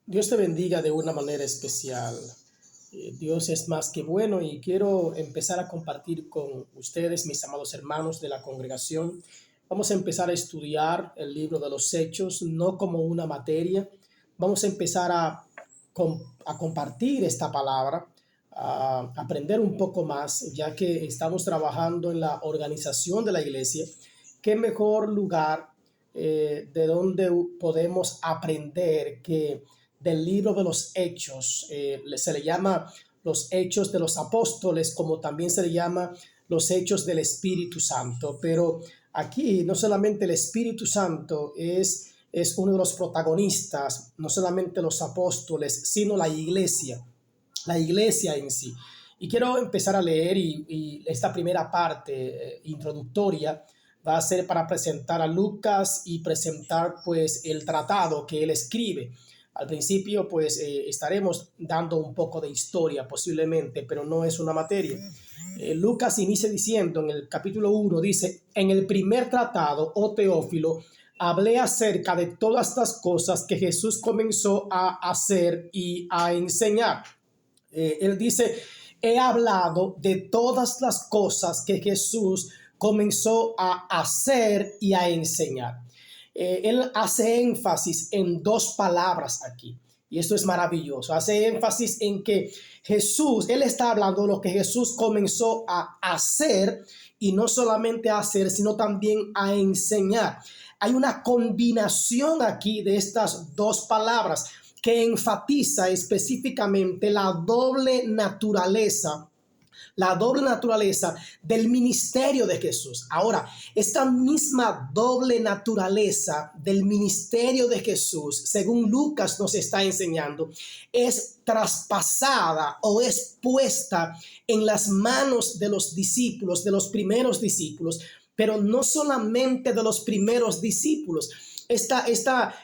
Dios te bendiga de una manera especial. Dios es más que bueno y quiero empezar a compartir con ustedes, mis amados hermanos de la congregación. Vamos a empezar a estudiar el libro de los Hechos, no como una materia. Vamos a empezar a compartir esta palabra, a aprender un poco más, ya que estamos trabajando en la organización de la iglesia. ¿Qué mejor lugar de donde podemos aprender que del libro de los Hechos? Se le llama los Hechos de los Apóstoles, como también se le llama los Hechos del Espíritu Santo. Pero aquí no solamente el Espíritu Santo es uno de los protagonistas, no solamente los apóstoles, sino la iglesia en sí. Y quiero empezar a leer y esta primera parte introductoria va a ser para presentar a Lucas y presentar pues el tratado que él escribe. Al principio pues estaremos dando un poco de historia posiblemente, pero no es una materia. Lucas inicia diciendo en el capítulo 1, dice: en el primer tratado, oh Teófilo, hablé acerca de todas las cosas que Jesús comenzó a hacer y a enseñar. Él dice: he hablado de todas las cosas que Jesús comenzó a hacer y a enseñar. Él hace énfasis en dos palabras aquí. Y esto es maravilloso. Hace énfasis en que Jesús, él está hablando de lo que Jesús comenzó a hacer, y no solamente a hacer, sino también a enseñar. Hay una combinación aquí de estas dos palabras que enfatiza específicamente la doble naturaleza del ministerio de Jesús. Ahora, esta misma doble naturaleza del ministerio de Jesús, según Lucas nos está enseñando, es traspasada o es puesta en las manos de los discípulos, de los primeros discípulos, pero no solamente de los primeros discípulos. Esta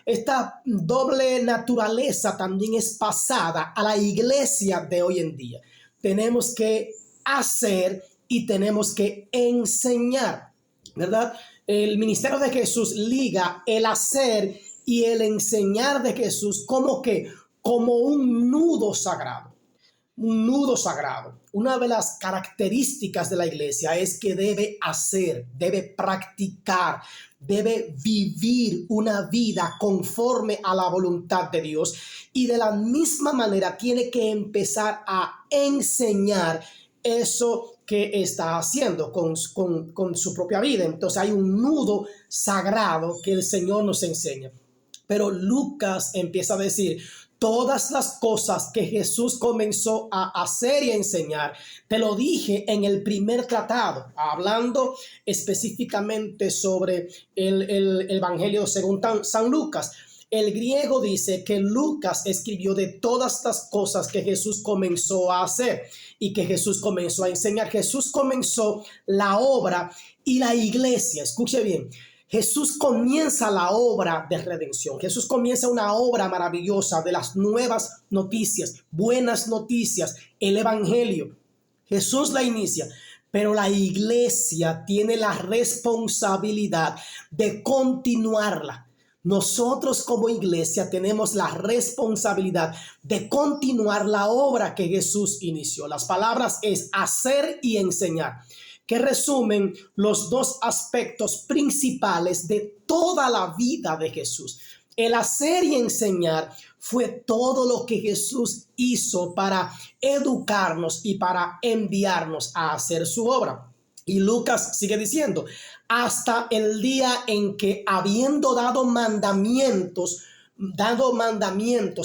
doble naturaleza también es pasada a la iglesia de hoy en día. Tenemos que hacer y tenemos que enseñar, ¿verdad? El ministerio de Jesús liga el hacer y el enseñar de Jesús como un nudo sagrado. Un nudo sagrado. Una de las características de la iglesia es que debe hacer, debe practicar, debe vivir una vida conforme a la voluntad de Dios, y de la misma manera tiene que empezar a enseñar eso que está haciendo con su propia vida. Entonces hay un nudo sagrado que el Señor nos enseña. Pero Lucas empieza a decir: todas las cosas que Jesús comenzó a hacer y a enseñar, te lo dije en el primer tratado, hablando específicamente sobre el Evangelio según San Lucas. El griego dice que Lucas escribió de todas las cosas que Jesús comenzó a hacer y que Jesús comenzó a enseñar. Jesús comenzó la obra y la iglesia, escuche bien, Jesús comienza la obra de redención. Jesús comienza una obra maravillosa de las nuevas noticias, buenas noticias, el evangelio. Jesús la inicia, pero la iglesia tiene la responsabilidad de continuarla. Nosotros como iglesia tenemos la responsabilidad de continuar la obra que Jesús inició. Las palabras es hacer y enseñar, que resumen los dos aspectos principales de toda la vida de Jesús. El hacer y enseñar fue todo lo que Jesús hizo para educarnos y para enviarnos a hacer su obra. Y Lucas sigue diciendo: hasta el día en que, habiendo dado mandamientos,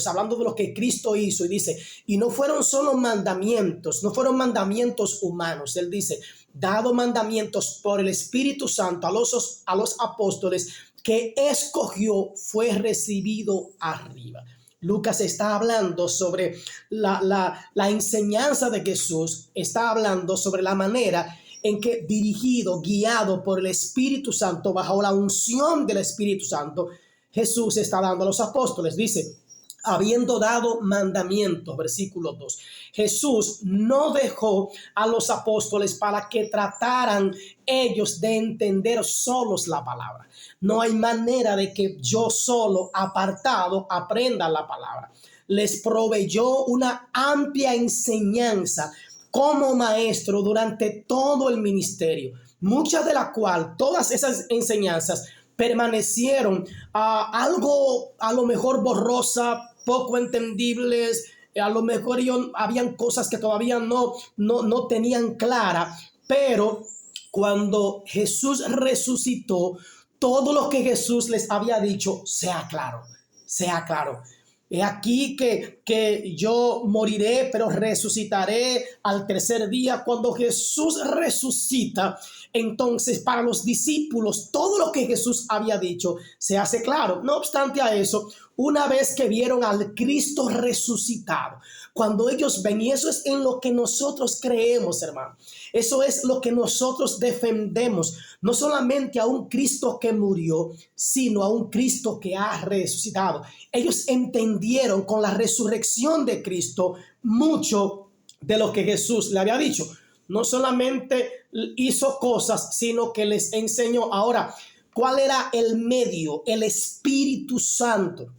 hablando de lo que Cristo hizo, y dice, y no fueron solo mandamientos, no fueron mandamientos humanos. Él dice, dado mandamientos por el Espíritu Santo a los apóstoles que escogió, fue recibido arriba. Lucas está hablando sobre la enseñanza de Jesús, está hablando sobre la manera en que, dirigido, guiado por el Espíritu Santo, bajo la unción del Espíritu Santo, Jesús está dando a los apóstoles. Dice, habiendo dado mandamientos, versículo 2. Jesús no dejó a los apóstoles para que trataran ellos de entender solos la palabra. No hay manera de que yo solo, apartado, aprenda la palabra. Les proveyó una amplia enseñanza como maestro durante todo el ministerio, muchas de las cuales, todas esas enseñanzas permanecieron algo a lo mejor borrosa, poco entendibles, a lo mejor habían cosas que todavía no tenían clara, pero cuando Jesús resucitó, todo lo que Jesús les había dicho, sea claro, sea claro. He aquí que yo moriré, pero resucitaré al tercer día. Cuando Jesús resucita, entonces para los discípulos todo lo que Jesús había dicho se hace claro. No obstante a eso, una vez que vieron al Cristo resucitado, cuando ellos ven, y eso es en lo que nosotros creemos, hermano, eso es lo que nosotros defendemos, no solamente a un Cristo que murió, sino a un Cristo que ha resucitado. Ellos entendieron con la resurrección de Cristo mucho de lo que Jesús le había dicho. No solamente hizo cosas, sino que les enseñó. Ahora, ¿cuál era el medio? El Espíritu Santo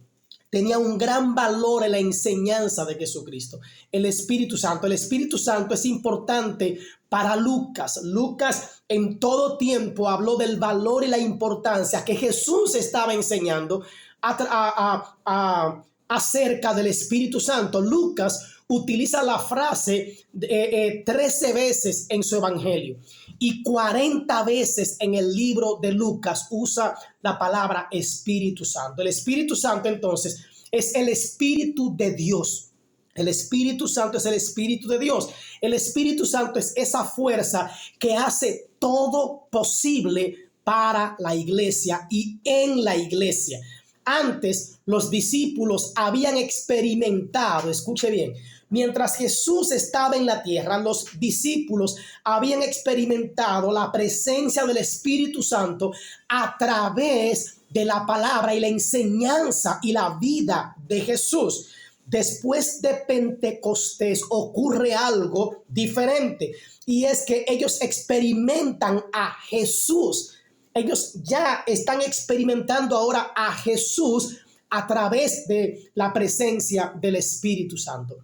tenía un gran valor en la enseñanza de Jesucristo. El Espíritu Santo. El Espíritu Santo es importante para Lucas. Lucas en todo tiempo habló del valor y la importancia que Jesús estaba enseñando acerca del Espíritu Santo. Lucas utiliza la frase 13 veces en su evangelio y 40 veces en el libro de Lucas usa la palabra Espíritu Santo. El Espíritu Santo entonces es el Espíritu de Dios. El Espíritu Santo es el Espíritu de Dios. El Espíritu Santo es esa fuerza que hace todo posible para la iglesia y en la iglesia. Antes los discípulos habían experimentado, escuche bien, mientras Jesús estaba en la tierra, los discípulos habían experimentado la presencia del Espíritu Santo a través de la palabra y la enseñanza y la vida de Jesús. Después de Pentecostés ocurre algo diferente y es que ellos experimentan a Jesús. Ellos ya están experimentando ahora a Jesús a través de la presencia del Espíritu Santo.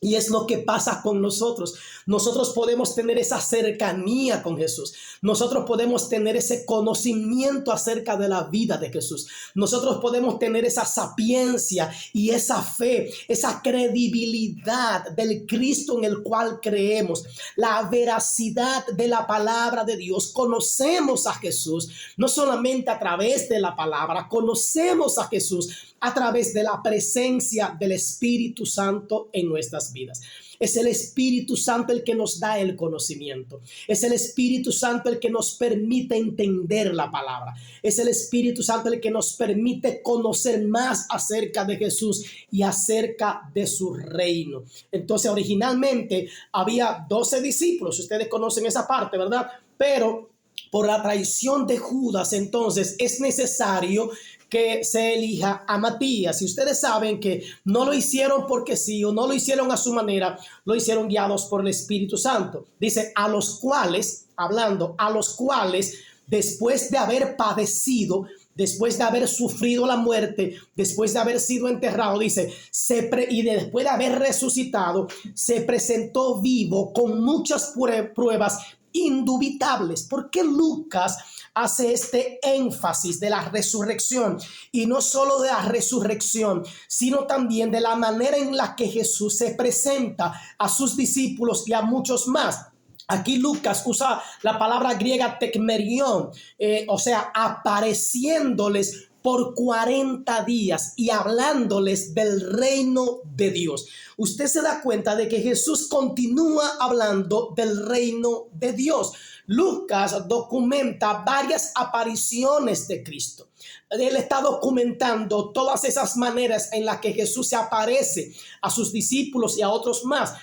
Y es lo que pasa con nosotros. Nosotros podemos tener esa cercanía con Jesús. Nosotros podemos tener ese conocimiento acerca de la vida de Jesús. Nosotros podemos tener esa sapiencia y esa fe, esa credibilidad del Cristo en el cual creemos. La veracidad de la palabra de Dios. Conocemos a Jesús, no solamente a través de la palabra, conocemos a Jesús a través de la presencia del Espíritu Santo en nuestras vidas. Es el Espíritu Santo el que nos da el conocimiento. Es el Espíritu Santo el que nos permite entender la palabra. Es el Espíritu Santo el que nos permite conocer más acerca de Jesús y acerca de su reino. Entonces, originalmente había 12 discípulos. Ustedes conocen esa parte, ¿verdad? Pero por la traición de Judas, entonces es necesario que se elija a Matías. Y ustedes saben que no lo hicieron porque sí o no lo hicieron a su manera, lo hicieron guiados por el Espíritu Santo. Dice, a los cuales, hablando, a los cuales después de haber padecido, después de haber sufrido la muerte, después de haber sido enterrado, dice, y después de haber resucitado, se presentó vivo con muchas pruebas indubitables. ¿Por qué Lucas hace este énfasis de la resurrección? Y no solo de la resurrección, sino también de la manera en la que Jesús se presenta a sus discípulos y a muchos más. Aquí Lucas usa la palabra griega tekmerion, o sea, apareciéndoles por 40 días y hablándoles del reino de Dios. Usted se da cuenta de que Jesús continúa hablando del reino de Dios. Lucas documenta varias apariciones de Cristo. Él está documentando todas esas maneras en las que Jesús se aparece a sus discípulos y a otros más.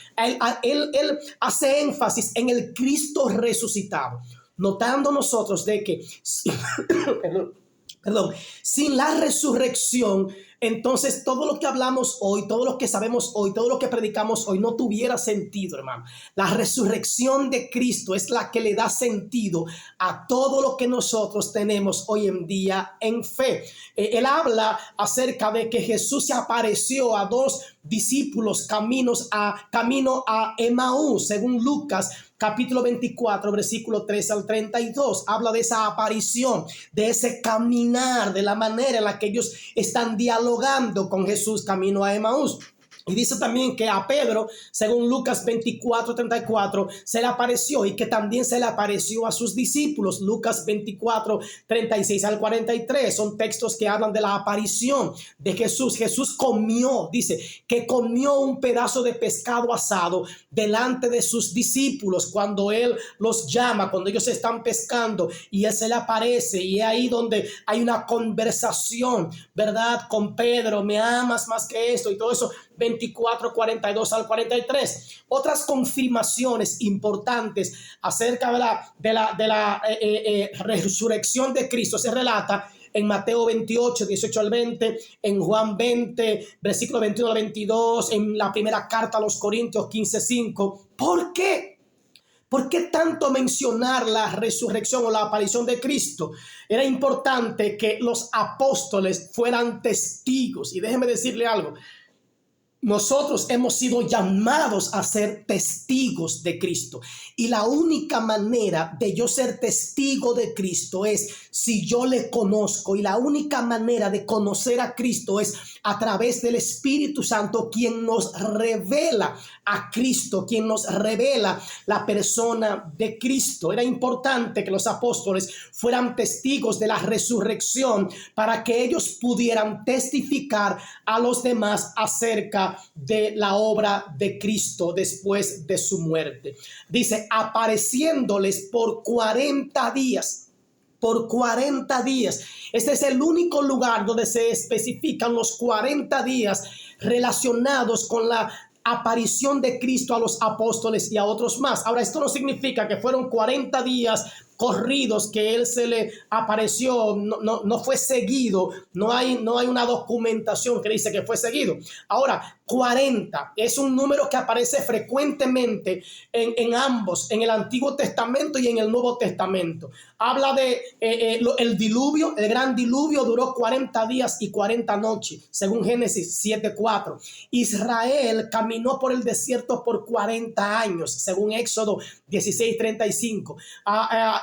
Él hace énfasis en el Cristo resucitado, notando nosotros de que sin la resurrección entonces todo lo que hablamos hoy, todo lo que sabemos hoy, todo lo que predicamos hoy no tuviera sentido, hermano. La resurrección de Cristo es la que le da sentido a todo lo que nosotros tenemos hoy en día en fe. Él habla acerca de que Jesús se apareció a dos discípulos camino a Emaús, según Lucas capítulo 24, versículo 13 al 32. Habla de esa aparición, de ese caminar, de la manera en la que ellos están dialogando con Jesús camino a Emaús. Y dice también que a Pedro, según Lucas 24, 34, se le apareció, y que también se le apareció a sus discípulos. Lucas 24, 36 al 43. Son textos que hablan de la aparición de Jesús. Jesús comió, dice, que comió un pedazo de pescado asado delante de sus discípulos cuando él los llama, cuando ellos están pescando, y él se le aparece, y es ahí donde hay una conversación, ¿verdad? Con Pedro: me amas más que esto, y todo eso. 24, 42 al 43. Otras confirmaciones importantes acerca de la resurrección de Cristo se relata en Mateo 28, 18 al 20, en Juan 20, versículo 21 al 22, en la primera carta a los Corintios 15, 5. ¿Por qué? ¿Por qué tanto mencionar la resurrección o la aparición de Cristo? Era importante que los apóstoles fueran testigos. Y déjeme decirle algo. Nosotros hemos sido llamados a ser testigos de Cristo, y la única manera de yo ser testigo de Cristo es si yo le conozco, y la única manera de conocer a Cristo es a través del Espíritu Santo, quien nos revela a Cristo, quien nos revela la persona de Cristo. Era importante que los apóstoles fueran testigos de la resurrección para que ellos pudieran testificar a los demás acerca de la obra de Cristo después de su muerte. Dice, apareciéndoles por 40 días. Por 40 días. Este es el único lugar donde se especifican los 40 días relacionados con la aparición de Cristo a los apóstoles y a otros más. Ahora, esto no significa que fueron 40 días corridos que él se le apareció. No fue seguido. No hay una documentación que dice que fue seguido. Ahora, 40 es un número que aparece frecuentemente en ambos, en el Antiguo Testamento y en el Nuevo Testamento. Habla de el diluvio. El gran diluvio duró 40 días y 40 noches, según Génesis 7:4. Israel caminó por el desierto por 40 años, según Éxodo 16:35.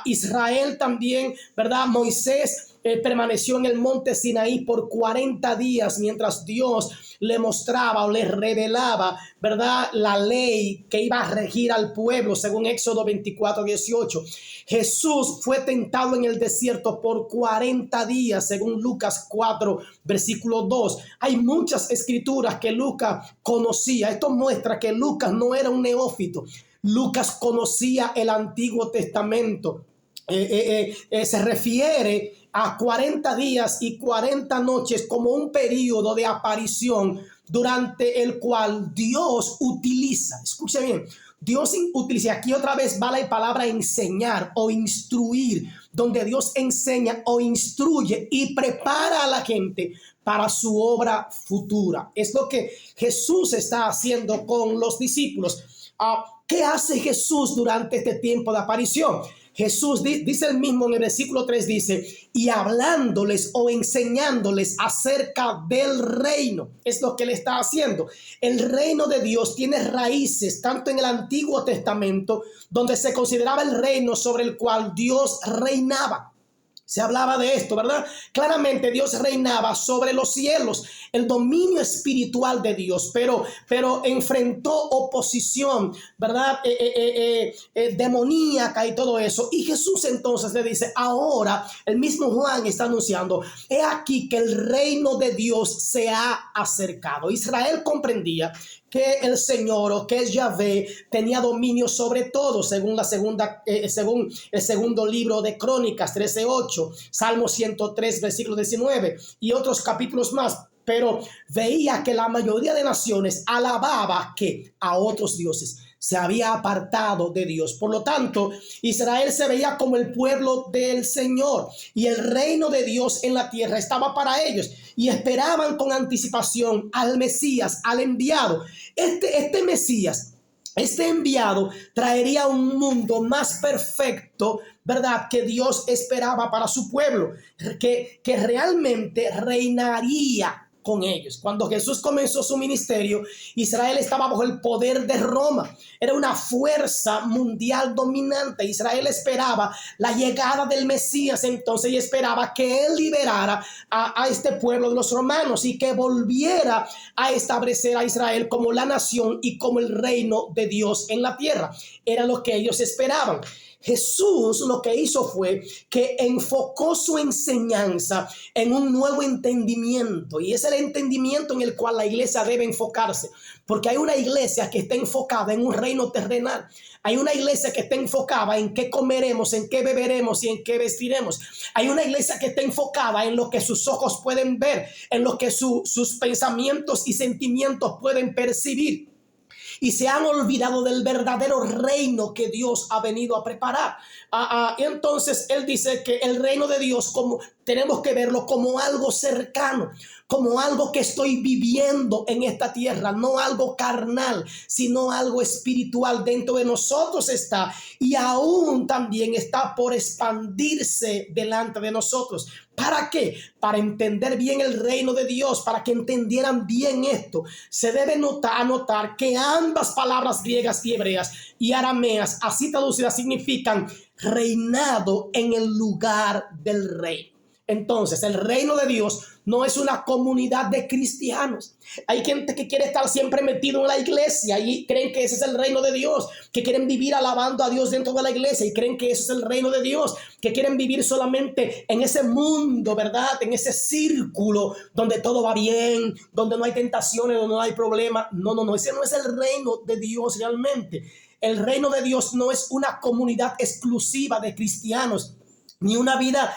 Israel también, ¿verdad? Moisés permaneció en el monte Sinaí por 40 días mientras Dios le mostraba o le revelaba, ¿verdad?, la ley que iba a regir al pueblo, según Éxodo 24:18. Jesús fue tentado en el desierto por 40 días, según Lucas 4, versículo 2. Hay muchas escrituras que Lucas conocía. Esto muestra que Lucas no era un neófito. Lucas conocía el Antiguo Testamento. Se refiere a 40 días y 40 noches como un periodo de aparición durante el cual Dios utiliza, escuche bien, Dios utiliza, aquí otra vez va la palabra enseñar o instruir, donde Dios enseña o instruye y prepara a la gente para su obra futura. Es lo que Jesús está haciendo con los discípulos. ¿Qué hace Jesús durante este tiempo de aparición? Jesús dice el mismo en el versículo 3, dice, y hablándoles o enseñándoles acerca del reino. Es lo que él está haciendo. El reino de Dios tiene raíces tanto en el Antiguo Testamento, donde se consideraba el reino sobre el cual Dios reinaba. Se hablaba de esto, ¿verdad? Claramente Dios reinaba sobre los cielos, el dominio espiritual de Dios, pero enfrentó oposición, ¿verdad? Demoníaca y todo eso. Y Jesús entonces le dice, ahora el mismo Juan está anunciando, he aquí que el reino de Dios se ha acercado. Israel comprendía que el Señor, o que es Yahvé, tenía dominio sobre todo, según según el segundo libro de Crónicas 13:8, Salmo 103 versículo 19 y otros capítulos más. Pero veía que la mayoría de naciones alababa que a otros dioses. se había apartado de Dios. Por lo tanto, Israel se veía como el pueblo del Señor y el reino de Dios en la tierra estaba para ellos y esperaban con anticipación al Mesías, al enviado. Este Mesías, este enviado, traería un mundo más perfecto, ¿verdad?, que Dios esperaba para su pueblo, que realmente reinaría con ellos. Cuando Jesús comenzó su ministerio, Israel estaba bajo el poder de Roma. Era una fuerza mundial dominante. Israel esperaba la llegada del Mesías entonces y esperaba que él liberara a este pueblo de los romanos y que volviera a establecer a Israel como la nación y como el reino de Dios en la tierra. Era lo que ellos esperaban. Jesús lo que hizo fue que enfocó su enseñanza en un nuevo entendimiento, y es el entendimiento en el cual la iglesia debe enfocarse, porque hay una iglesia que está enfocada en un reino terrenal. Hay una iglesia que está enfocada en qué comeremos, en qué beberemos y en qué vestiremos. Hay una iglesia que está enfocada en lo que sus ojos pueden ver, en lo que sus pensamientos y sentimientos pueden percibir. Y se han olvidado del verdadero reino que Dios ha venido a preparar. Y entonces él dice que el reino de Dios tenemos que verlo como algo cercano, como algo que estoy viviendo en esta tierra, no algo carnal, sino algo espiritual. Dentro de nosotros está, y aún también está por expandirse delante de nosotros. ¿Para qué? Para entender bien el reino de Dios, para que entendieran bien esto. Se debe anotar que ambas palabras griegas y hebreas y arameas, así traducidas, significan reinado en el lugar del rey. Entonces, el reino de Dios no es una comunidad de cristianos. Hay gente que quiere estar siempre metido en la iglesia y creen que ese es el reino de Dios, que quieren vivir alabando a Dios dentro de la iglesia y creen que ese es el reino de Dios, que quieren vivir solamente en ese mundo, ¿verdad?, en ese círculo donde todo va bien, donde no hay tentaciones, donde no hay problemas. No, ese no es el reino de Dios realmente. El reino de Dios no es una comunidad exclusiva de cristianos, ni una vida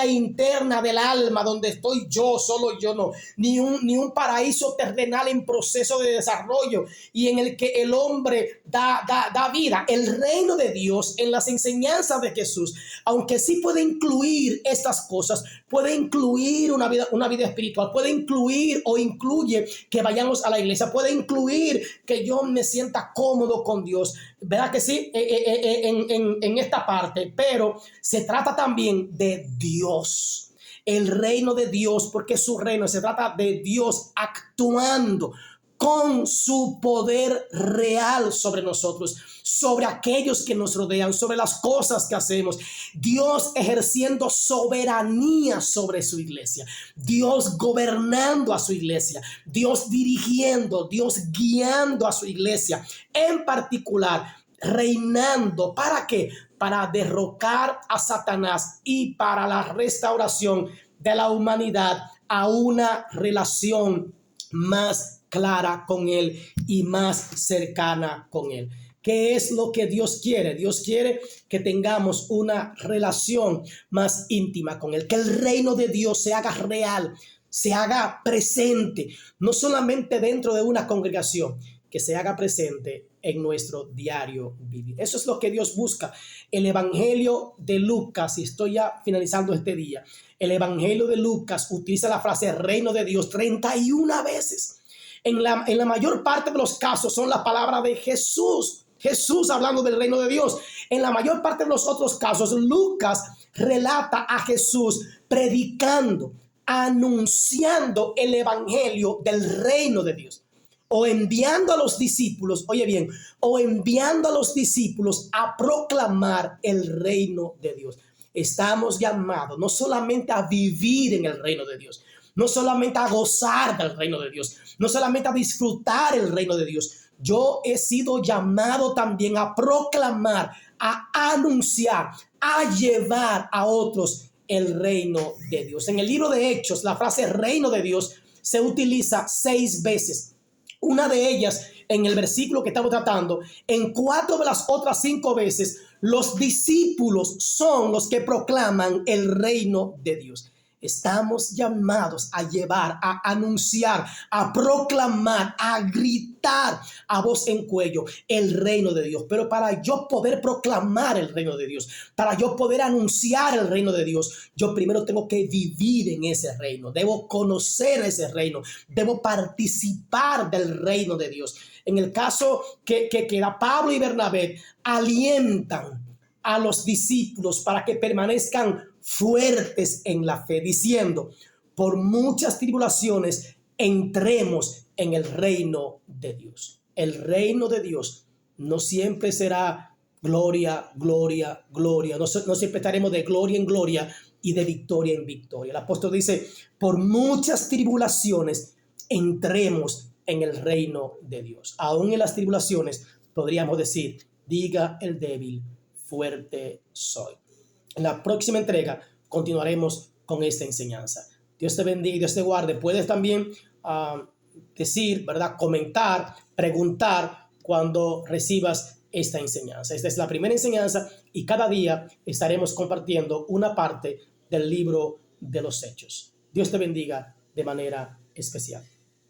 interna del alma donde estoy yo, solo yo, no, ni un paraíso terrenal en proceso de desarrollo y en el que el hombre da vida. El reino de Dios en las enseñanzas de Jesús, aunque sí puede incluir estas cosas, puede incluir una vida espiritual, puede incluir o incluye que vayamos a la iglesia, puede incluir que yo me sienta cómodo con Dios, ¿verdad que sí? En esta parte, pero se trata también de Dios, el reino de Dios, porque su reino se trata de Dios actuando con su poder real sobre nosotros, sobre aquellos que nos rodean, sobre las cosas que hacemos. Dios ejerciendo soberanía sobre su iglesia, Dios gobernando a su iglesia, Dios dirigiendo, Dios guiando a su iglesia, en particular reinando. ¿Para qué? Para derrocar a Satanás y para la restauración de la humanidad a una relación más clara con Él y más cercana con Él. ¿Qué es lo que Dios quiere? Dios quiere que tengamos una relación más íntima con Él, que el reino de Dios se haga real, se haga presente, no solamente dentro de una congregación, que se haga presente en nuestro diario vivir. Eso es lo que Dios busca. El Evangelio de Lucas, y estoy ya finalizando este día, el Evangelio de Lucas utiliza la frase reino de Dios 31 veces. En la mayor parte de los casos son las palabras de Jesús. Jesús hablando del reino de Dios. En la mayor parte de los otros casos, Lucas relata a Jesús predicando, anunciando el Evangelio del reino de Dios. O enviando a los discípulos, oye bien, o enviando a los discípulos a proclamar el reino de Dios. Estamos llamados no solamente a vivir en el reino de Dios, no solamente a gozar del reino de Dios, no solamente a disfrutar el reino de Dios. Yo he sido llamado también a proclamar, a anunciar, a llevar a otros el reino de Dios. En el libro de Hechos, la frase reino de Dios se utiliza 6 veces. Una de ellas en el versículo que estamos tratando. En 4 de las otras 5 veces, los discípulos son los que proclaman el reino de Dios. Estamos llamados a llevar, a anunciar, a proclamar, a gritar a voz en cuello el reino de Dios. Pero para yo poder proclamar el reino de Dios, para yo poder anunciar el reino de Dios, yo primero tengo que vivir en ese reino. Debo conocer ese reino. Debo participar del reino de Dios. En el caso que Pablo y Bernabé alientan a los discípulos para que permanezcan fuertes en la fe, diciendo: por muchas tribulaciones entremos en el reino de Dios. El reino de Dios no siempre será gloria, gloria, gloria. No siempre estaremos de gloria en gloria y de victoria en victoria. El apóstol dice: por muchas tribulaciones entremos en el reino de Dios. Aún en las tribulaciones podríamos decir: diga el débil, fuerte soy. En la próxima entrega continuaremos con esta enseñanza. Dios te bendiga y Dios te guarde. Puedes también decir, ¿verdad? Comentar, preguntar cuando recibas esta enseñanza. Esta es la primera enseñanza y cada día estaremos compartiendo una parte del libro de los Hechos. Dios te bendiga de manera especial.